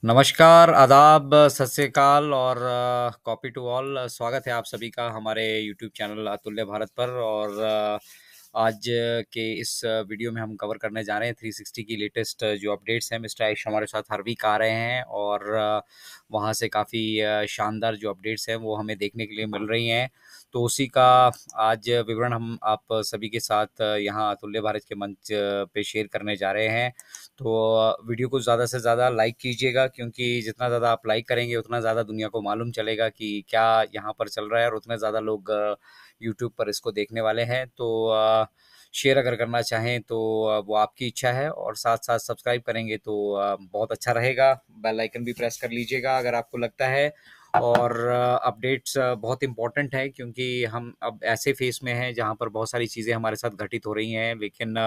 नमस्कार, आदाब, सत श्री अकाल और कॉपी टू ऑल। स्वागत है आप सभी का हमारे यूट्यूब चैनल अतुल्य भारत पर। और आज के इस वीडियो में हम कवर करने जा रहे हैं 360 की लेटेस्ट जो अपडेट्स हैं। मिस्टर आयुष हमारे साथ हर वीक आ रहे हैं और वहाँ से काफ़ी शानदार जो अपडेट्स हैं वो हमें देखने के लिए मिल रही हैं। तो उसी का आज विवरण हम आप सभी के साथ यहाँ अतुल्य भारत के मंच पे शेयर करने जा रहे हैं। तो वीडियो को ज़्यादा से ज़्यादा लाइक कीजिएगा, क्योंकि जितना ज़्यादा आप लाइक करेंगे उतना ज़्यादा दुनिया को मालूम चलेगा कि क्या यहाँ पर चल रहा है, और उतने ज़्यादा लोग यूट्यूब पर इसको देखने वाले हैं। तो शेयर अगर करना चाहें तो वो आपकी इच्छा है, और साथ साथ सब्सक्राइब करेंगे तो बहुत अच्छा रहेगा। बेल आइकन भी प्रेस कर लीजिएगा अगर आपको लगता है। और अपडेट्स बहुत इम्पोर्टेंट है, क्योंकि हम अब ऐसे फेस में हैं जहाँ पर बहुत सारी चीज़ें हमारे साथ घटित हो रही हैं, लेकिन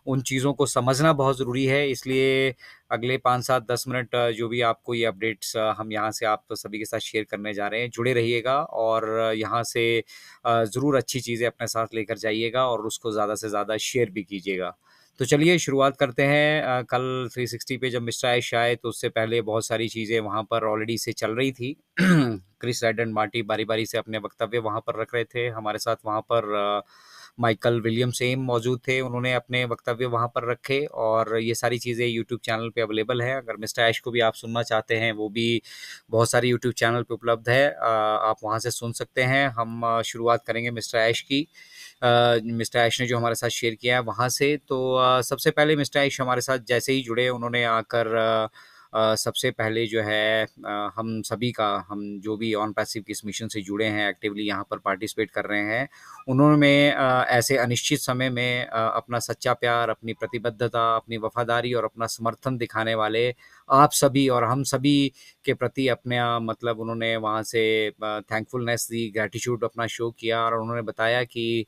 उन चीज़ों को समझना बहुत ज़रूरी है। इसलिए अगले 5, 7, 10 मिनट जो भी आपको ये अपडेट्स हम यहाँ से आप सभी के साथ शेयर करने जा रहे हैं, जुड़े रहिएगा और यहाँ से ज़रूर अच्छी चीज़ें अपने साथ लेकर जाइएगा और उसको ज़्यादा से ज़्यादा शेयर भी कीजिएगा। तो चलिए शुरुआत करते हैं। कल 360 पे जब मिस्टर आयुष आए तो उससे पहले बहुत सारी चीज़ें वहाँ पर ऑलरेडी से चल रही थी। क्रिस रेड एंड मार्टी बारी-बारी से अपने वक्तव्य वहाँ पर रख रहे थे। हमारे साथ वहाँ पर माइकल विलियम सेम मौजूद थे, उन्होंने अपने वक्तव्य वहाँ पर रखे, और ये सारी चीज़ें यूट्यूब चैनल पे अवेलेबल हैं। अगर मिस्टर ऐश को भी आप सुनना चाहते हैं, वो भी बहुत सारी यूट्यूब चैनल पे उपलब्ध है, आप वहाँ से सुन सकते हैं। हम शुरुआत करेंगे मिस्टर ऐश की। मिस्टर ऐश ने जो हमारे साथ शेयर किया है वहाँ से, तो सबसे पहले मिस्टर ऐश हमारे साथ जैसे ही जुड़े, उन्होंने आकर सबसे पहले जो है हम सभी का, हम जो भी ऑन पैसिव की इस मिशन से जुड़े हैं, एक्टिवली यहाँ पर पार्टिसिपेट कर रहे हैं, उन्होंने ऐसे अनिश्चित समय में अपना सच्चा प्यार, अपनी प्रतिबद्धता, अपनी वफादारी और अपना समर्थन दिखाने वाले आप सभी और हम सभी के प्रति अपने मतलब उन्होंने वहाँ से थैंकफुलनेस दी, ग्रैटिट्यूड अपना शो किया, और उन्होंने बताया कि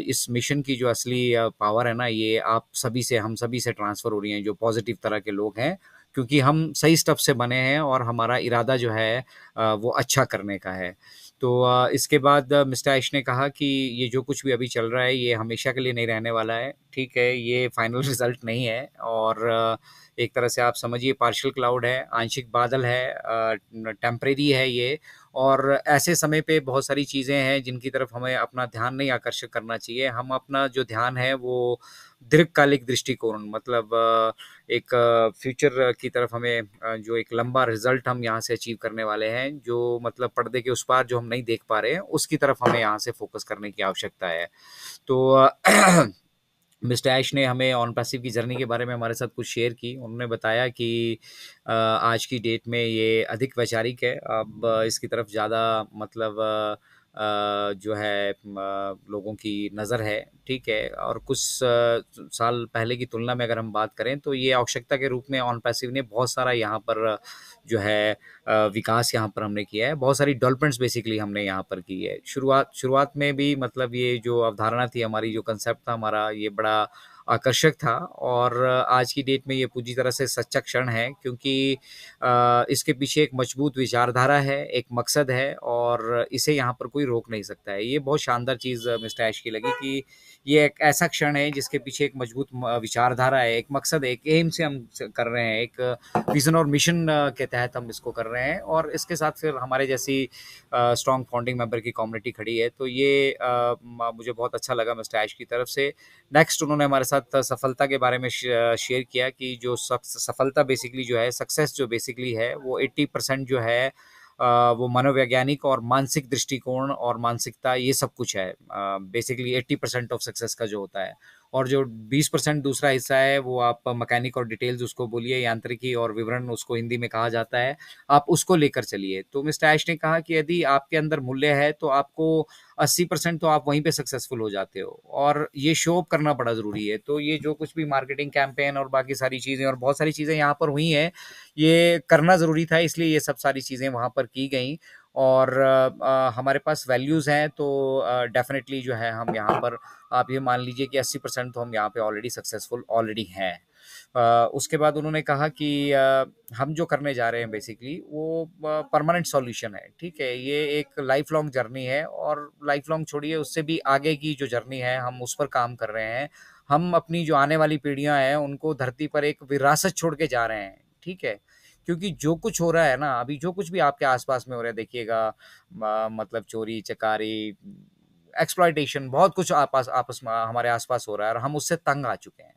इस मिशन की जो असली पावर है ना, ये आप सभी से, हम सभी से ट्रांसफ़र हो रही है, जो पॉजिटिव तरह के लोग हैं, क्योंकि हम सही स्टफ से बने हैं और हमारा इरादा जो है वो अच्छा करने का है। तो इसके बाद मिस्टर ऐश ने कहा कि ये जो कुछ भी अभी चल रहा है ये हमेशा के लिए नहीं रहने वाला है, ठीक है? ये फाइनल रिज़ल्ट नहीं है, और एक तरह से आप समझिए पार्शियल क्लाउड है, आंशिक बादल है, टेम्परेरी है ये। और ऐसे समय पे बहुत सारी चीज़ें हैं जिनकी तरफ हमें अपना ध्यान नहीं आकर्षित करना चाहिए। हम अपना जो ध्यान है वो दीर्घकालिक दृष्टिकोण, मतलब एक फ्यूचर की तरफ हमें जो एक लंबा रिजल्ट हम यहाँ से अचीव करने वाले हैं, जो मतलब पर्दे के उस पार जो हम नहीं देख पा रहे हैं, उसकी तरफ हमें यहाँ से फोकस करने की आवश्यकता है। तो मिस्टर ऐश ने हमें ऑन पैसिव की जर्नी के बारे में हमारे साथ कुछ शेयर की। उन्होंने बताया कि आज की डेट में ये अधिक वैचारिक है। अब इसकी तरफ ज़्यादा मतलब जो है लोगों की नज़र है, ठीक है? और कुछ साल पहले की तुलना में अगर हम बात करें तो ये आवश्यकता के रूप में ऑन पैसिव ने बहुत सारा यहाँ पर जो है विकास यहाँ पर हमने किया है। बहुत सारी डेवलपमेंट्स बेसिकली हमने यहाँ पर की है। शुरुआत में भी मतलब ये जो अवधारणा थी हमारी, जो कांसेप्ट था हमारा, ये बड़ा आकर्षक था, और आज की डेट में ये पूरी तरह से सच्चा क्षण है, क्योंकि इसके पीछे एक मजबूत विचारधारा है, एक मकसद है, और इसे यहाँ पर कोई रोक नहीं सकता है। ये बहुत शानदार चीज़ मिस्टर ऐश की लगी कि ये एक ऐसा क्षण है जिसके पीछे एक मजबूत विचारधारा है, एक मकसद है, एक एम से हम कर रहे हैं, एक विज़न और मिशन के तहत हम इसको कर रहे हैं, और इसके साथ फिर हमारे जैसी स्ट्रॉन्ग फाउंडिंग मेंबर की कम्युनिटी खड़ी है। तो ये मुझे बहुत अच्छा लगा मिस्टर ऐश की तरफ से। नेक्स्ट उन्होंने हमारे साथ सफलता के बारे में शेयर किया कि जो सफलता बेसिकली जो है, सक्सेस जो बेसिकली है, वो 80% जो है वो मनोवैज्ञानिक और मानसिक दृष्टिकोण और मानसिकता, ये सब कुछ है। बेसिकली 80% ऑफ सक्सेस का जो होता है, और जो 20% दूसरा हिस्सा है वो आप मैकेनिक और डिटेल्स उसको बोलिए, यांत्रिकी और विवरण उसको हिंदी में कहा जाता है, आप उसको लेकर चलिए। तो मिस्टर ऐश ने कहा कि यदि आपके अंदर मूल्य है तो आपको 80% तो आप वहीं पे सक्सेसफुल हो जाते हो, और ये शो अप करना बड़ा ज़रूरी है। तो ये जो कुछ भी मार्केटिंग कैंपेन और बाकी सारी चीज़ें और बहुत सारी चीज़ें यहाँ पर हुई हैं, ये करना ज़रूरी था, इसलिए ये सब सारी चीज़ें वहाँ पर की गईं। और हमारे पास वैल्यूज़ हैं, तो डेफ़िनेटली जो है हम यहाँ पर, आप ये मान लीजिए कि 80% तो हम यहाँ पे ऑलरेडी सक्सेसफुल ऑलरेडी हैं। उसके बाद उन्होंने कहा कि हम जो करने जा रहे हैं बेसिकली वो परमानेंट सॉल्यूशन है, ठीक है? ये एक लाइफ लॉन्ग जर्नी है, और लाइफ लॉन्ग छोड़िए, उससे भी आगे की जो जर्नी है हम उस पर काम कर रहे हैं। हम अपनी जो आने वाली पीढ़ियाँ हैं उनको धरती पर एक विरासत छोड़ के जा रहे हैं, ठीक है? क्योंकि जो कुछ हो रहा है ना, अभी जो कुछ भी आपके आस-पास में हो रहा है देखिएगा, मतलब चोरी, चकारी, एक्सप्लॉइटेशन, बहुत कुछ आपस आपस में हमारे आस-पास हो रहा है और हम उससे तंग आ चुके हैं।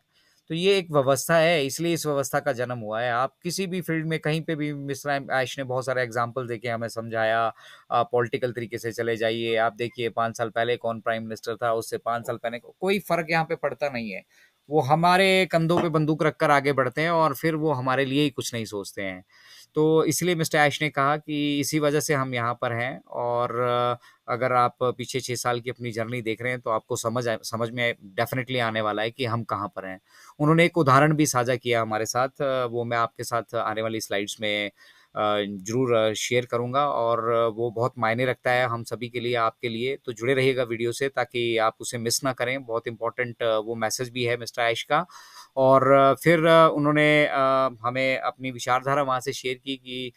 तो ये एक व्यवस्था है, इसलिए इस व्यवस्था का जन्म हुआ है। आप किसी भी फ़ील्ड में कहीं पे भी, मिस्टर ऐश ने बहुत सारे एग्ज़ाम्पल देके हमें समझाया। पॉलिटिकल तरीके से चले जाइए, आप देखिए 5 साल पहले कौन प्राइम मिनिस्टर था, उससे 5 साल पहले कोई फ़र्क यहाँ पे पड़ता नहीं है। वो हमारे कंधों पे बंदूक रखकर आगे बढ़ते हैं और फिर वो हमारे लिए ही कुछ नहीं सोचते हैं। तो इसलिए मिस्टर ऐश ने कहा कि इसी वजह से हम यहाँ पर हैं और अगर आप पीछे 6 साल की अपनी जर्नी देख रहे हैं, तो आपको समझ में डेफ़िनेटली आने वाला है कि हम कहाँ पर हैं। उन्होंने एक उदाहरण भी साझा किया हमारे साथ, वो मैं आपके साथ आने वाली स्लाइड्स में ज़रूर शेयर करूँगा और वो बहुत मायने रखता है हम सभी के लिए, आपके लिए। तो जुड़े रहिएगा वीडियो से ताकि आप उसे मिस ना करें, बहुत इम्पोर्टेंट वो मैसेज भी है मिस्टर ऐश का। और फिर उन्होंने हमें अपनी विचारधारा वहाँ से शेयर की कि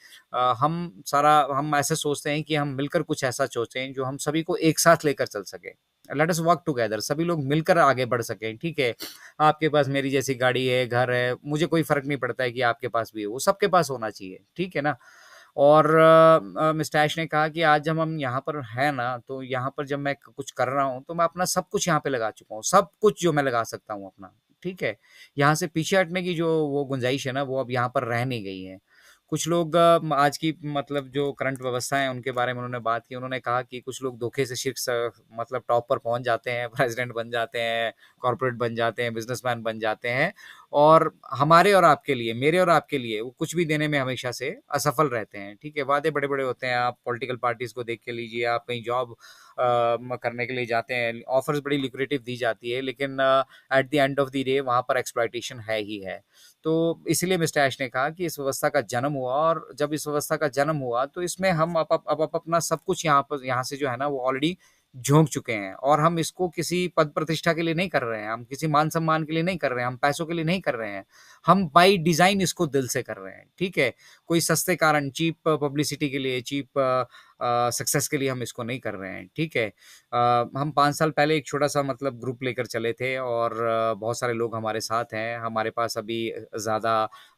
हम ऐसे सोचते हैं कि हम मिलकर कुछ ऐसा सोचें जो हम सभी को एक साथ लेकर चल सकें। लेट अस वर्क टुगेदर, सभी लोग मिलकर आगे बढ़ सकें, ठीक है? आपके पास मेरी जैसी गाड़ी है, घर है, मुझे कोई फ़र्क नहीं पड़ता है कि आपके पास भी है, वो सबके पास होना चाहिए, ठीक है ना? और मिस्टर ऐश ने कहा कि आज जब हम यहाँ पर हैं ना, तो यहाँ पर जब मैं कुछ कर रहा हूँ, तो मैं अपना सब कुछ यहाँ पे लगा चुका हूँ, सब कुछ जो मैं लगा सकता हूँ अपना, ठीक है? यहाँ से पीछे हटने की जो वो गुंजाइश है ना, वो अब यहाँ पर रह नहीं गई है। कुछ लोग आज की मतलब जो करंट व्यवस्था है, उनके बारे में उन्होंने बात की। उन्होंने कहा कि कुछ लोग धोखे से शीर्ष मतलब टॉप पर पहुँच जाते हैं, प्रेज़िडेंट बन जाते हैं, कॉर्पोरेट बन जाते हैं, बिज़नेसमैन बन जाते हैं और हमारे और आपके लिए, मेरे और आपके लिए वो कुछ भी देने में हमेशा से असफल रहते हैं, ठीक है? वादे बड़े-बड़े होते हैं, आप पॉलिटिकल पार्टीज़ को देख के लीजिए, आप कहीं जॉब करने के लिए जाते हैं, ऑफ़र्स बड़ी lucrative दी जाती है, लेकिन at the end of the day वहाँ पर एक्सप्लॉइटेशन है ही है। तो इसीलिए मिस्टर ऐश ने कहा कि इस व्यवस्था का जन्म हुआ और जब इस व्यवस्था का जन्म हुआ, तो इसमें हम अब अपना सब कुछ यहाँ से जो है ना, वो ऑलरेडी झोंक चुके हैं और हम इसको किसी पद प्रतिष्ठा के लिए नहीं कर रहे हैं, हम किसी मान-सम्मान के लिए नहीं कर रहे हैं, हम पैसों के लिए नहीं कर रहे हैं। हम बाय डिज़ाइन इसको दिल से कर रहे हैं, ठीक है? कोई सस्ते कारण, चीप पब्लिसिटी के लिए, चीप सक्सेस के लिए हम इसको नहीं कर रहे हैं, ठीक है? हम 5 साल पहले एक छोटा-सा मतलब ग्रुप लेकर चले थे और बहुत सारे लोग हमारे साथ हैं। हमारे पास अभी ज़्यादा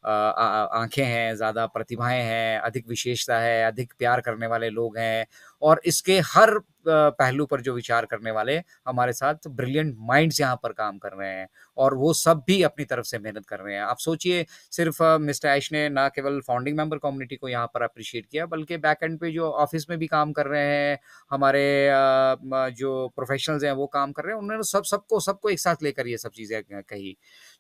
आँखें हैं, ज़्यादा प्रतिभाएँ हैं, अधिक विशेषता है, अधिक प्यार करने वाले लोग हैं और इसके हर पहलू पर जो विचार करने वाले हमारे साथ ब्रिलियंट माइंड्स यहाँ पर काम कर रहे हैं और वो सब भी अपनी तरफ से मेहनत कर रहे हैं। आप सोचिए, सिर्फ़ मिस्टर ऐश ने ना केवल फाउंडिंग मेंबर कम्युनिटी को यहाँ पर एप्रिशिएट किया, बल्कि बैक एंड पे जो ऑफ़िस में भी काम कर रहे हैं, हमारे जो प्रोफ़ेशनल्स हैं वो काम कर रहे हैं, उन्होंने सबको एक साथ लेकर ये सब चीज़ें कही।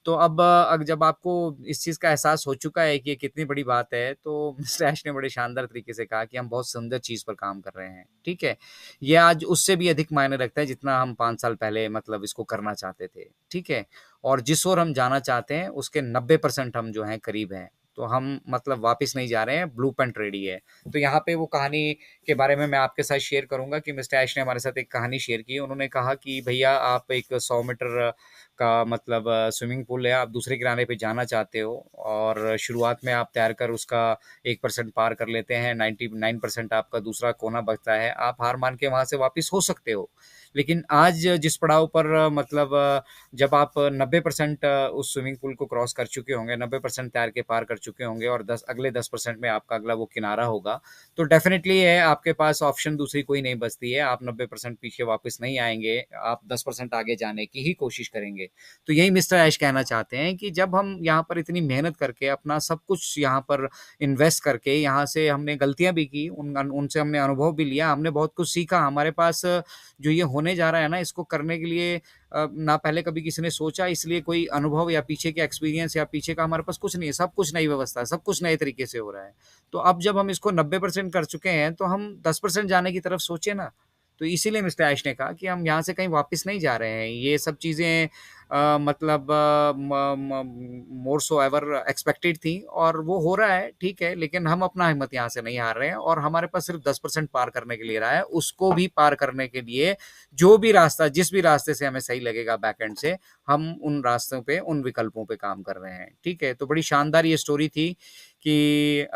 तो अब जब आपको इस चीज़ का एहसास हो चुका है कि ये कितनी बड़ी बात है, तो मिस्टर ऐश ने बड़े शानदार तरीके से कहा कि हम बहुत सुंदर चीज़ पर काम कर रहे हैं, ठीक है? ये आज उससे भी अधिक मायने रखता है जितना हम 5 साल पहले मतलब इसको करना चाहते थे, ठीक है? और जिस ओर हम जाना चाहते हैं, उसके 90% हम जो हैं करीब हैं। तो हम मतलब वापस नहीं जा रहे हैं, ब्लूप्रिंट रेडी है। तो यहाँ पे वो कहानी के बारे में मैं आपके साथ शेयर करूँगा कि मिस्टर ऐश ने हमारे साथ एक कहानी शेयर की। उन्होंने कहा कि भैया, आप एक 100 मीटर का मतलब स्विमिंग पूल है, आप दूसरे किनारे पे जाना चाहते हो और शुरुआत में आप तैर कर उसका 1% पार कर लेते हैं, 99% आपका दूसरा कोना बचता है, आप हार मान के वहाँ से वापस हो सकते हो। लेकिन आज जिस पड़ाव पर मतलब जब आप 90% उस स्विमिंग पूल को क्रॉस कर चुके होंगे, 90% तैर के पार कर चुके होंगे और अगले 10% में आपका अगला वो किनारा होगा, तो डेफ़िनेटली है आपके पास ऑप्शन दूसरी कोई नहीं बचती है, आप 90% पीछे वापस नहीं आएँगे, आप 10% आगे जाने की ही कोशिश करेंगे। तो यही मिस्टर ऐश कहना चाहते हैं कि जब हम यहाँ पर इतनी मेहनत करके अपना सब कुछ यहाँ पर इन्वेस्ट करके यहाँ से हमने गलतियाँ भी की, उनसे हमने अनुभव भी लिया, हमने बहुत कुछ सीखा। हमारे पास जो ये होने जा रहा है ना, इसको करने के लिए ना पहले कभी किसी ने सोचा, इसलिए कोई अनुभव या पीछे के एक्सपीरियंस या पीछे का हमारे पास कुछ नहीं है, सब कुछ नई व्यवस्था है, सब कुछ नए तरीके से हो रहा है। तो अब जब हम इसको 90% कर चुके हैं, तो हम 10% जाने की तरफ सोचें ना। तो इसीलिए मिस्टर ऐश ने कहा कि हम यहाँ से कहीं वापस नहीं जा रहे हैं। ये सब चीज़ें मतलब मोर सो एवर एक्सपेक्टेड थी और वो हो रहा है, ठीक है, लेकिन हम अपना हिम्मत यहाँ से नहीं हार रहे हैं और हमारे पास सिर्फ 10% पार करने के लिए रहा है। उसको भी पार करने के लिए जो भी रास्ता, जिस भी रास्ते से हमें सही लगेगा बैक एंड से, हम उन रास्तों पे, उन विकल्पों पे काम कर रहे हैं, ठीक है? तो बड़ी शानदार ये स्टोरी थी कि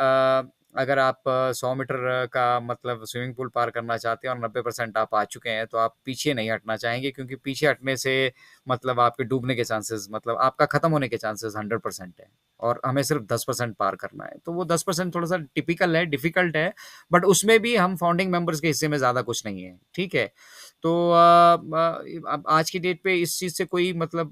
अगर आप 100 मीटर का मतलब स्विमिंग पूल पार करना चाहते हैं और 90% आप आ चुके हैं, तो आप पीछे नहीं हटना चाहेंगे, क्योंकि पीछे हटने से मतलब आपके डूबने के चांसेस, मतलब आपका खत्म होने के चांसेस 100% है, और हमें सिर्फ 10% पार करना है। तो वो 10% थोड़ा सा टिपिकल है, डिफिकल्ट है, बट उसमें भी हम फाउंडिंग मेंबर्स के हिस्से में ज्यादा कुछ नहीं है, ठीक है। तो अब आज की डेट पे इस चीज से कोई मतलब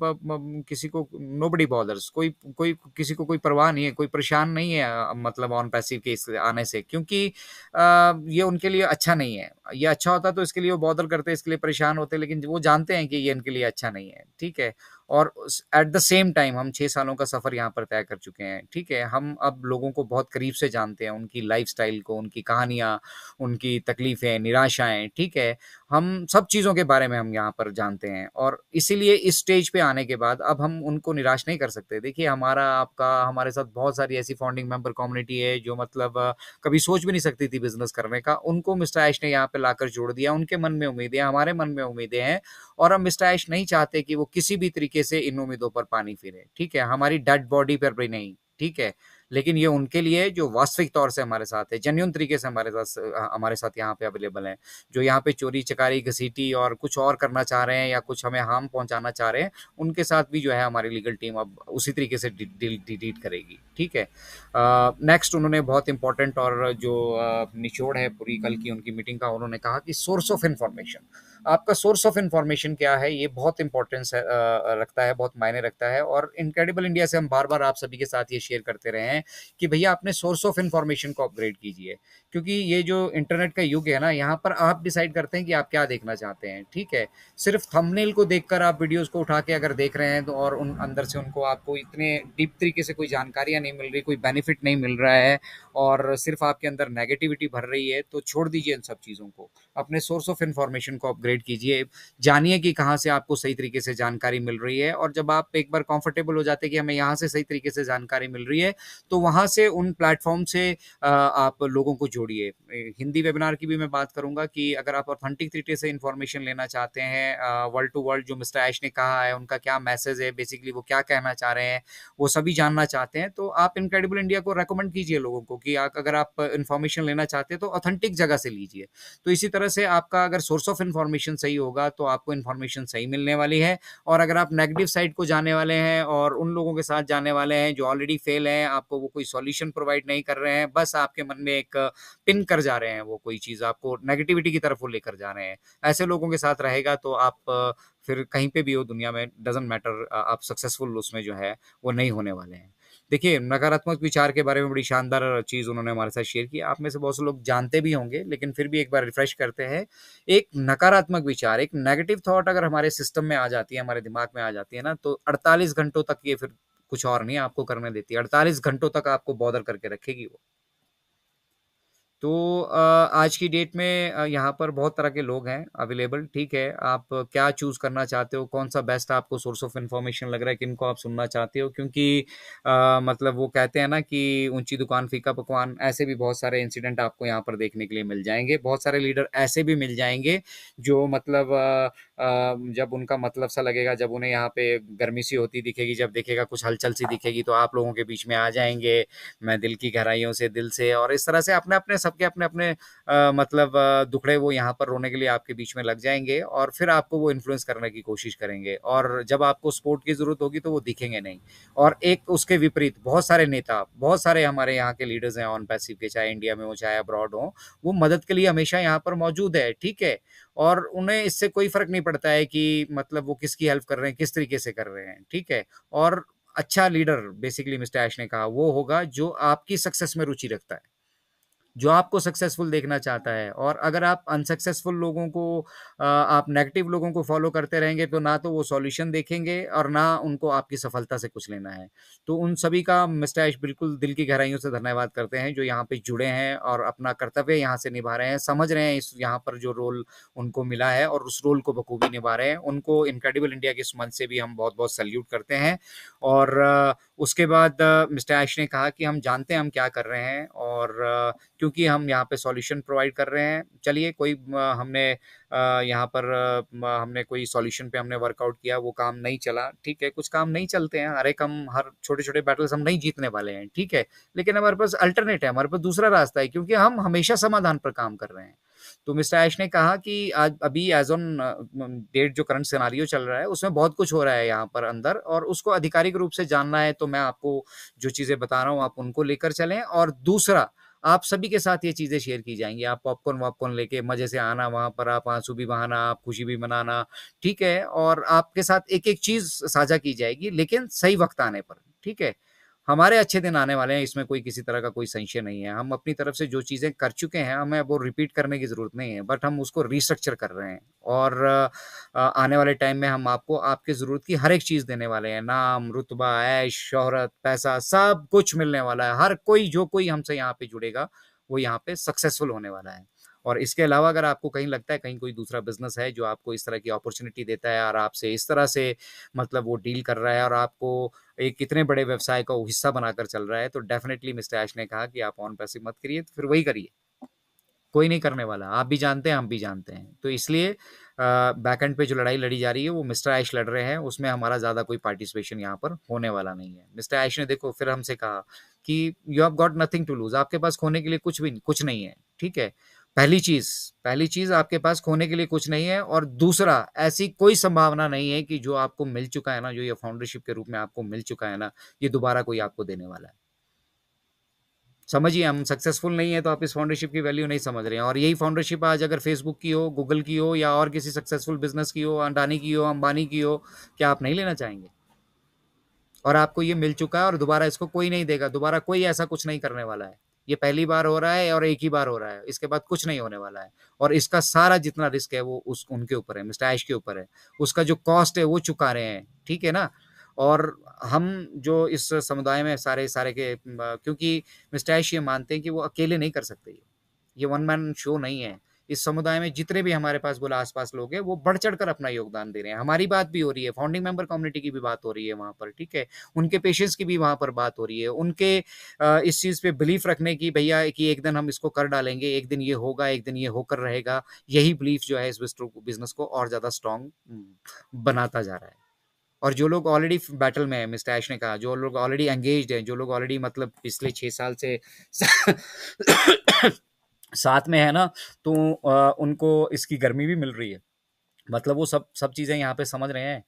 किसी को नोबडी बॉदर्स, कोई कोई किसी को कोई परवाह नहीं है, कोई परेशान नहीं है मतलब ऑन पैसिव के आने से, क्योंकि ये उनके लिए अच्छा नहीं है। ये अच्छा होता तो इसके लिए वो बॉदर करते, इसके लिए परेशान होते, लेकिन वो जानते हैं कि ये इनके लिए अच्छा नहीं है, ठीक है। और एट द सेम टाइम हम 6 सालों का सफर यहाँ पर तय कर चुके हैं, ठीक है। हम अब लोगों को बहुत करीब से जानते हैं, उनकी लाइफस्टाइल को, उनकी कहानियां, उनकी तकलीफें, निराशाएं, ठीक है। हम सब चीज़ों के बारे में हम यहाँ पर जानते हैं, और इसीलिए इस स्टेज पे आने के बाद अब हम उनको निराश नहीं कर सकते। देखिए, हमारा आपका हमारे साथ बहुत सारी ऐसी फाउंडिंग मेंबर कम्युनिटी है जो मतलब कभी सोच भी नहीं सकती थी बिजनेस करने का, उनको मिस्टर ऐश ने यहाँ पे लाकर जोड़ दिया। उनके मन में उम्मीदें, हमारे मन में उम्मीदें हैं, और हम मिस्टर ऐश नहीं चाहते कि वो किसी भी तरीके से इन उम्मीदों पर पानी फिरे, ठीक है, हमारी डेड बॉडी पर भी नहीं, ठीक है। लेकिन ये उनके लिए जो वास्तविक तौर से हमारे साथ है, जेन्युइन तरीके से हमारे साथ यहाँ पे अवेलेबल है, जो यहाँ पे चोरी चकारी घसीटी और कुछ और करना चाह रहे हैं, या कुछ हमें हार्म पहुंचाना चाह रहे हैं, उनके साथ भी जो है हमारी लीगल टीम अब उसी तरीके से डिलीट करेगी, ठीक है। नेक्स्ट उन्होंने बहुत इंपॉर्टेंट और जो निचोड़ है पूरी कल की उनकी मीटिंग का, उन्होंने कहा कि सोर्स ऑफ इंफॉर्मेशन, आपका सोर्स ऑफ इंफॉर्मेशन क्या है, ये बहुत इंपॉर्टेंस रखता है, बहुत मायने रखता है। और इनक्रेडिबल इंडिया से हम बार बार आप सभी के साथ ये शेयर करते रहे हैं कि भैया अपने सोर्स ऑफ इंफॉर्मेशन को अपग्रेड कीजिए, क्योंकि ये जो इंटरनेट का युग है ना, यहाँ पर आप डिसाइड करते हैं कि आप क्या देखना चाहते हैं, ठीक है। सिर्फ थंबनेल को देखकर आप वीडियोस को उठा के अगर देख रहे हैं, तो और उन अंदर से उनको आपको इतने डीप तरीके से कोई जानकारियां नहीं मिल रही, कोई बेनिफिट नहीं मिल रहा है, और सिर्फ आपके अंदर नेगेटिविटी भर रही है, तो छोड़ दीजिए इन सब चीज़ों को। अपने सोर्स ऑफ इंफॉर्मेशन को अपग्रेड कीजिए, जानिए कि कहाँ से आपको सही तरीके से जानकारी मिल रही है, और जब आप एक बार कंफर्टेबल हो जाते हैं कि हमें यहाँ से सही तरीके से जानकारी मिल रही है, तो वहाँ से उन प्लेटफॉर्म से आप लोगों को जोड़िए। हिंदी वेबिनार की भी मैं बात करूंगा कि अगर आप ऑथेंटिक तरीके से इंफॉर्मेशन लेना चाहते हैं, वर्ल्ड टू वर्ल्ड जो मिस्टर ऐश ने कहा है, उनका क्या मैसेज है, बेसिकली वो क्या कहना चाह रहे हैं, वो सभी जानना चाहते हैं, तो आप इनक्रेडिबल इंडिया को रेकमेंड कीजिए लोगों को कि अगर आप इन्फॉर्मेशन लेना चाहते हैं तो ऑथेंटिक जगह से लीजिए। तो इसी तरह से आपका अगर सोर्स ऑफ इन्फॉर्मेशन सही होगा, तो आपको इन्फॉर्मेशन सही मिलने वाली है। और अगर आप नेगेटिव साइड को जाने वाले हैं और उन लोगों के साथ जाने वाले हैं जो ऑलरेडी फेल हैं, आपको वो कोई सॉल्यूशन प्रोवाइड नहीं कर रहे हैं, बस आपके मन में एक पिन कर जा रहे हैं, वो कोई चीज़ आपको नेगेटिविटी की तरफ वो लेकर जा रहे हैं, ऐसे लोगों के साथ रहेगा तो आप फिर कहीं पे भी हो दुनिया में, डजेंट मैटर, आप सक्सेसफुल उसमें जो है वो नहीं होने वाले हैं। देखिए, नकारात्मक विचार के बारे में बड़ी शानदार चीज़ उन्होंने हमारे साथ शेयर की। आप में से बहुत से लोग जानते भी होंगे, लेकिन फिर भी एक बार रिफ्रेश करते हैं। एक नकारात्मक विचार, एक नेगेटिव थॉट अगर हमारे सिस्टम में आ जाती है, हमारे दिमाग में आ जाती है ना, तो 48 घंटों तक ये फिर कुछ और नहीं आपको करने देती। 48 घंटों तक आपको बॉदर करके रखेगी वो। तो आज की डेट में यहाँ पर बहुत तरह के लोग हैं अवेलेबल, ठीक है। आप क्या चूज़ करना चाहते हो, कौन सा बेस्ट आपको सोर्स ऑफ इन्फॉर्मेशन लग रहा है, किनको आप सुनना चाहते हो, क्योंकि मतलब वो कहते हैं ना कि ऊंची दुकान फीका पकवान, ऐसे भी बहुत सारे इंसिडेंट आपको यहाँ पर देखने के लिए मिल जाएंगे। बहुत सारे लीडर ऐसे भी मिल जाएंगे जो मतलब जब उनका मतलब सा लगेगा, जब उन्हें यहाँ पे गर्मी सी होती दिखेगी, जब देखेगा कुछ हलचल सी दिखेगी, तो आप लोगों के बीच में आ जाएंगे, मैं दिल की गहराइयों से, दिल से, और इस तरह से अपने अपने सबके अपने अपने मतलब दुखड़े वो यहाँ पर रोने के लिए आपके बीच में लग जाएंगे, और फिर आपको वो इन्फ्लुएंस करने की कोशिश करेंगे, और जब आपको सपोर्ट की जरूरत होगी तो वो दिखेंगे नहीं। और एक उसके विपरीत बहुत सारे नेता, बहुत सारे हमारे यहाँ के लीडर्स हैं ऑन पैसिव के, चाहे इंडिया में हो चाहे अब्रॉड हो, वो मदद के लिए हमेशा यहाँ पर मौजूद है, ठीक है। और उन्हें इससे कोई फर्क नहीं पड़ता है कि मतलब वो किसकी हेल्प कर रहे हैं, किस तरीके से कर रहे हैं, ठीक है। और अच्छा लीडर, बेसिकली मिस्टर ऐश ने कहा, वो होगा जो आपकी सक्सेस में रुचि रखता है, जो आपको सक्सेसफुल देखना चाहता है। और अगर आप अनसक्सेसफुल लोगों को, आप नेगेटिव लोगों को फॉलो करते रहेंगे, तो ना तो वो सॉल्यूशन देखेंगे और ना उनको आपकी सफलता से कुछ लेना है। तो उन सभी का मिस्टर ऐश बिल्कुल दिल की गहराइयों से धन्यवाद करते हैं, जो यहाँ पे जुड़े हैं और अपना कर्तव्य यहाँ से निभा रहे हैं, समझ रहे हैं इस यहाँ पर जो रोल उनको मिला है और उस रोल को बखूबी निभा रहे हैं। उनको इनक्रेडिबल इंडिया के इस मंच से भी हम बहुत बहुत सल्यूट करते हैं। और उसके बाद मिस्टर ऐश ने कहा कि हम जानते हैं हम क्या कर रहे हैं, और क्योंकि हम यहाँ पे सॉल्यूशन प्रोवाइड कर रहे हैं। चलिए कोई हमने यहाँ पर हमने कोई सॉल्यूशन पे हमने वर्कआउट किया, वो काम नहीं चला, ठीक है, कुछ काम नहीं चलते हैं, हर एक हम हर छोटे-छोटे बैटल्स हम नहीं जीतने वाले हैं, ठीक है। लेकिन हमारे पास अल्टरनेट है, हमारे पास दूसरा रास्ता है, क्योंकि हम हमेशा समाधान पर काम कर रहे हैं। तो मिस्टर ऐश ने कहा कि आज अभी एज़ ऑन डेट जो करंट सिनेरियो चल रहा है, उसमें बहुत कुछ हो रहा है यहाँ पर अंदर, और उसको आधिकारिक रूप से जानना है, तो मैं आपको जो चीज़ें बता रहा हूँ, आप उनको लेकर चलें। और दूसरा, आप सभी के साथ ये चीज़ें शेयर की जाएँगी। आप पॉपकॉर्न-वॉपकॉर्न लेके मज़े से आना वहाँ पर, आप आँसू भी बहाना, आप खुशी भी मनाना, ठीक है? और आपके साथ एक-एक चीज़ साझा की जाएगी, लेकिन सही वक़्त आने पर, ठीक है? हमारे अच्छे दिन आने वाले हैं, इसमें कोई किसी तरह का कोई संशय नहीं है। हम अपनी तरफ से जो चीज़ें कर चुके हैं, हमें वो रिपीट करने की ज़रूरत नहीं है, बट हम उसको रिस्ट्रक्चर कर रहे हैं। और आने वाले टाइम में हम आपको आपकी ज़रूरत की हर एक चीज़ देने वाले हैं। नाम, रुतबा, ऐश, शोहरत, पैसा, सब कुछ मिलने वाला है। हर कोई जो कोई हमसे यहाँ पे जुड़ेगा, वो यहाँ पे सक्सेसफुल होने वाला है। और इसके अलावा अगर आपको कहीं लगता है कहीं कोई दूसरा बिज़नेस है जो आपको इस तरह की अपॉर्च्युनिटी देता है और आपसे इस तरह से मतलब वो डील कर रहा है और आपको एक इतने बड़े व्यवसाय का वो हिस्सा बनाकर चल रहा है, तो डेफ़िनेटली मिस्टर ऐश ने कहा कि आप ऑन पैसिव मत करिए, तो फिर वही करिए। कोई नहीं करने वाला। आप भी जानते हैं, हम भी जानते हैं। तो इसलिए बैक एंड पे जो लड़ाई लड़ी जा रही है, वो मिस्टर ऐश लड़ रहे हैं, उसमें हमारा ज़्यादा कोई पार्टिसिपेशन यहाँ पर होने वाला नहीं है। मिस्टर ऐश ने देखो फिर हमसे कहा कि you have got nothing to lose, आपके पास खोने के लिए कुछ नहीं है, ठीक है? पहली चीज़ पहली चीज़ आपके पास खोने के लिए कुछ नहीं है, और दूसरा ऐसी कोई संभावना नहीं है कि जो आपको मिल चुका है ना, जो ये फाउंडरशिप के रूप में आपको मिल चुका है ना, ये दोबारा कोई आपको देने वाला है। समझिए, हम सक्सेसफुल नहीं है तो आप इस फाउंडरशिप की वैल्यू नहीं समझ रहे हैं, और यही फाउंडरशिप आज अगर फेसबुक की हो, गूगल की हो, या और किसी सक्सेसफुल बिजनेस की हो, अडानी की हो, अंबानी की हो, क्या आप नहीं लेना चाहेंगे? और आपको ये मिल चुका है और दोबारा इसको कोई नहीं देगा, दोबारा कोई ऐसा कुछ नहीं करने वाला है। ये पहली बार हो रहा है और एक ही बार हो रहा है, इसके बाद कुछ नहीं होने वाला है। और इसका सारा जितना रिस्क है वो उस उनके ऊपर है, मिस्टर ऐश के ऊपर है। उसका जो कॉस्ट है वो चुका रहे हैं, ठीक है ना? और हम जो इस समुदाय में सारे के क्योंकि मिस्टर ऐश ये मानते हैं कि वो अकेले नहीं कर सकते ये वन मैन शो नहीं है। इस समुदाय में जितने भी हमारे पास बोला आस-पास लोग हैं, वो बढ़-चढ़ कर अपना योगदान दे रहे हैं। हमारी बात भी हो रही है, फाउंडिंग मेंबर कम्युनिटी की भी बात हो रही है वहाँ पर, ठीक है? उनके पेशेंट्स की भी वहाँ पर बात हो रही है। उनके इस चीज़ पे बिलीफ रखने की भैया कि एक दिन हम इसको कर डालेंगे, एक दिन ये होगा, एक दिन ये होकर रहेगा। यही बिलीफ जो है इस बिज़नेस को और ज़्यादा स्ट्रॉन्ग बनाता जा रहा है। और जो लोग ऑलरेडी फ बैटल में हैं, मिस्टर ऐश ने कहा, जो लोग ऑलरेडी एंगेज्ड हैं, जो लोग ऑलरेडी मतलब पिछले 6 साल से साथ में है ना, तो उनको इसकी गर्मी भी मिल रही है। मतलब वो सब सब चीज़ें यहाँ पे समझ रहे हैं।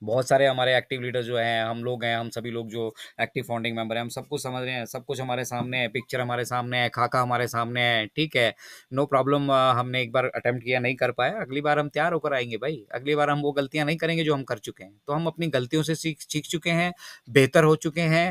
बहुत सारे हमारे एक्टिव लीडर जो हैं, हम लोग हैं, हम सभी लोग जो एक्टिव फाउंडिंग मेंबर हैं, हम सब कुछ समझ रहे हैं, सब कुछ हमारे सामने है, पिक्चर हमारे सामने है, खाका हमारे सामने है, ठीक है? नो प्रॉब्लम, हमने एक बार अटेम्प्ट किया, नहीं कर पाए, अगली बार हम तैयार होकर आएँगे भाई। अगली बार हम वो गलतियाँ नहीं करेंगे जो हम कर चुके हैं। तो हम अपनी गलतियों से सीख सीख चुके हैं, बेहतर हो चुके हैं।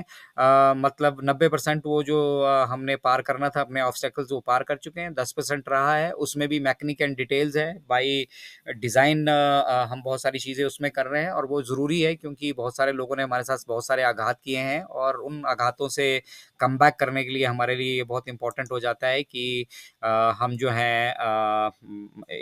मतलब 90% वो जो हमने पार करना था अपने ऑब्स्टेकल्स, वो पार कर चुके हैं, 10% रहा है, उसमें भी मैकेनिक एंड डिटेल्स है। बाई डिज़ाइन हम बहुत सारी चीज़ें उसमें कर रहे हैं, और वो ज़रूरी है क्योंकि बहुत सारे लोगों ने हमारे साथ बहुत सारे आघात किए हैं, और उन आघातों से कमबैक करने के लिए हमारे लिए ये बहुत इम्पोर्टेंट हो जाता है कि हम जो हैं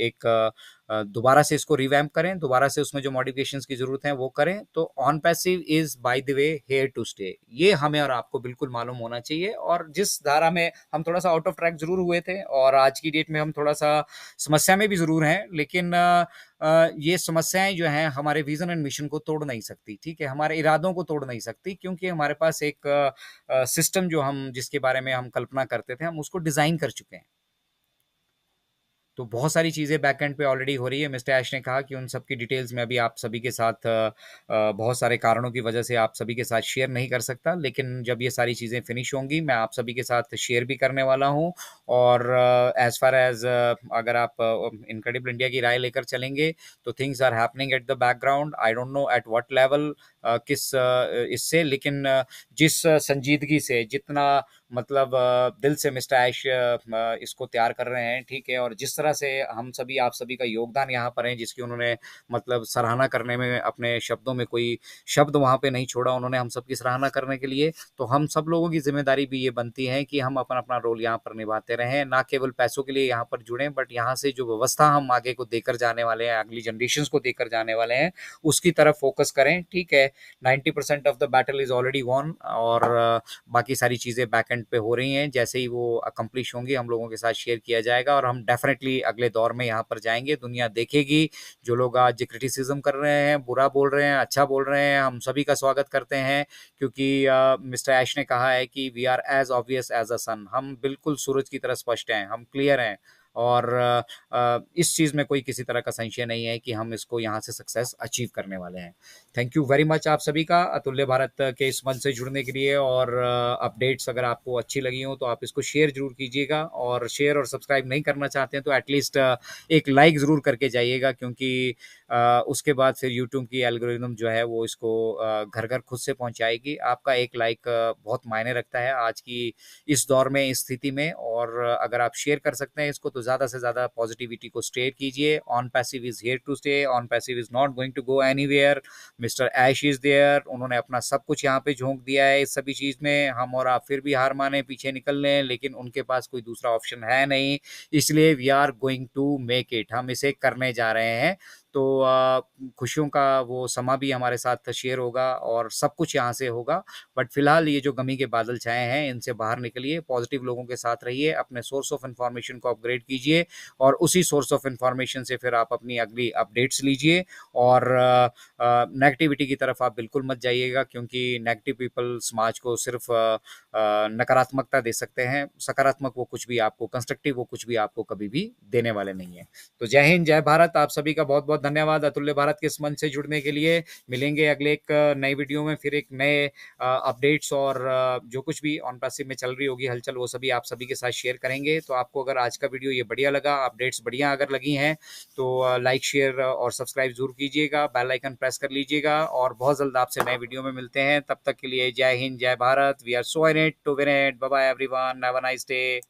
एक दोबारा से इसको रिवैम्प करें, दोबारा से उसमें जो मॉडिफिकेशंस की ज़रूरत है वो करें। तो on passive is by the way here to stay, ये हमें और आपको बिल्कुल मालूम होना चाहिए। और जिस धारा में हम थोड़ा-सा आउट ऑफ ट्रैक ज़रूर हुए थे, और आज की डेट में हम थोड़ा-सा समस्या में भी ज़रूर हैं, लेकिन ये समस्याएँ जो हैं हमारे विज़न एंड मिशन को तोड़ नहीं सकती, ठीक है? हमारे इरादों को तोड़ नहीं सकती, क्योंकि हमारे पास एक सिस्टम जो हम जिसके बारे में हम कल्पना करते थे, हम उसको डिज़ाइन कर चुके हैं। तो बहुत सारी चीज़ें बैक एंड पे ऑलरेडी हो रही है। मिस्टर ऐश ने कहा कि उन सब की डिटेल्स मैं अभी आप सभी के साथ बहुत सारे कारणों की वजह से आप सभी के साथ शेयर नहीं कर सकता, लेकिन जब ये सारी चीज़ें फिनिश होंगी, मैं आप सभी के साथ शेयर भी करने वाला हूँ। और एज़ फ़ार एज़ अगर आप इनक्रेडिबल इंडिया की राय लेकर चलेंगे, तो things are happening at the background. I don't know at what level, किस इससे, लेकिन जिस संजीदगी से, जितना मतलब दिल से मिस्टर ऐश इसको तैयार कर रहे हैं, ठीक है? और जिस तरह से हम सभी आप सभी का योगदान यहाँ पर है, जिसकी उन्होंने मतलब सराहना करने में अपने शब्दों में कोई शब्द वहाँ पे नहीं छोड़ा उन्होंने हम सबकी सराहना करने के लिए। तो हम सब लोगों की ज़िम्मेदारी भी ये बनती है कि हम अपना-अपना रोल यहाँ पर निभाते रहें, ना केवल पैसों के लिए यहाँ पर जुड़ें, बट यहाँ से जो व्यवस्था हम आगे को देकर जाने वाले हैं, अगली जनरेशंस को देकर जाने वाले हैं, उसकी तरफ फ़ोकस करें, ठीक है? 90% of the battle is already won, और बाकी सारी चीज़ें बैक बैकएंड पे हो रही हैं, जैसे ही वो अकम्प्लिश होंगी हम लोगों के साथ शेयर किया जाएगा, और हम डेफिनेटली अगले दौर में यहाँ पर जाएंगे। दुनिया देखेगी जो लोग आज क्रिटिसिज्म कर रहे हैं, बुरा बोल रहे हैं, अच्छा बोल रहे हैं, हम सभी का स्वागत करते हैं, क्योंकि मिस्टर ऐश ने कहा है कि we are as obvious as a sun. हम बिल्कुल सूरज की तरह स्पष्ट हैं, हम क्लियर हैं, और इस चीज़ में कोई किसी तरह का संशय नहीं है कि हम इसको यहाँ से सक्सेस अचीव करने वाले हैं। थैंक यू वेरी मच आप सभी का अतुल्य भारत के इस मंच से जुड़ने के लिए, और अपडेट्स अगर आपको अच्छी लगी हो तो आप इसको शेयर जरूर कीजिएगा, और शेयर और सब्सक्राइब नहीं करना चाहते हैं तो एटलीस्ट एक लाइक ज़रूर करके जाइएगा, क्योंकि उसके बाद फिर यूट्यूब की एल्गोरिदम जो है वो इसको घर घर खुद से पहुंचाएगी। आपका एक लाइक बहुत मायने रखता है आज की इस दौर में, इस स्थिति में, और अगर आप शेयर कर सकते हैं इसको तो ज़्यादा से ज़्यादा पॉजिटिविटी को स्टेयर कीजिए। On passive is here to stay, on passive is not going to go anywhere. Mister Ash is there, उन्होंने अपना सब कुछ यहाँ पे झोंक दिया है इस सभी चीज़ में। हम और आप फिर भी हार माने, पीछे निकल लें, लेकिन उनके पास कोई दूसरा ऑप्शन है नहीं, इसलिए we are going to make it, हम इसे करने जा रहे हैं। तो खुशियों का वो समा भी हमारे साथ शेयर होगा और सब कुछ यहाँ से होगा। बट फिलहाल ये जो गमी के बादल छाए हैं इनसे बाहर निकलिए, पॉजिटिव लोगों के साथ रहिए, अपने सोर्स ऑफ इन्फॉर्मेशन को अपग्रेड कीजिए, और उसी सोर्स ऑफ इन्फॉर्मेशन से फिर आप अपनी अगली अपडेट्स लीजिए। और नेगेटिविटी की तरफ आप बिल्कुल मत जाइएगा, क्योंकि नेगेटिव पीपल समाज को सिर्फ नकारात्मकता दे सकते हैं, सकारात्मक वो कुछ भी आपको, कंस्ट्रक्टिव वो कुछ भी आपको कभी भी देने वाले नहीं है। तो जय हिंद, जय भारत। आप सभी का बहुत बहुत धन्यवाद अतुल्य भारत के इस मंच से जुड़ने के लिए। मिलेंगे अगले एक नई वीडियो में, फिर एक नए अपडेट्स और जो कुछ भी ऑन पैसिव में चल रही होगी हलचल, वो सभी आप सभी के साथ शेयर करेंगे। तो आपको अगर आज का वीडियो ये बढ़िया लगा, अपडेट्स बढ़िया अगर लगी हैं, तो लाइक शेयर और सब्सक्राइब जरूर कीजिएगा, बेल आइकन प्रेस कर लीजिएगा, और बहुत जल्द आपसे नए वीडियो में मिलते हैं। तब तक के लिए जय हिंद, जय Bharat. We are so in it to win it. Bye bye everyone, have a nice day.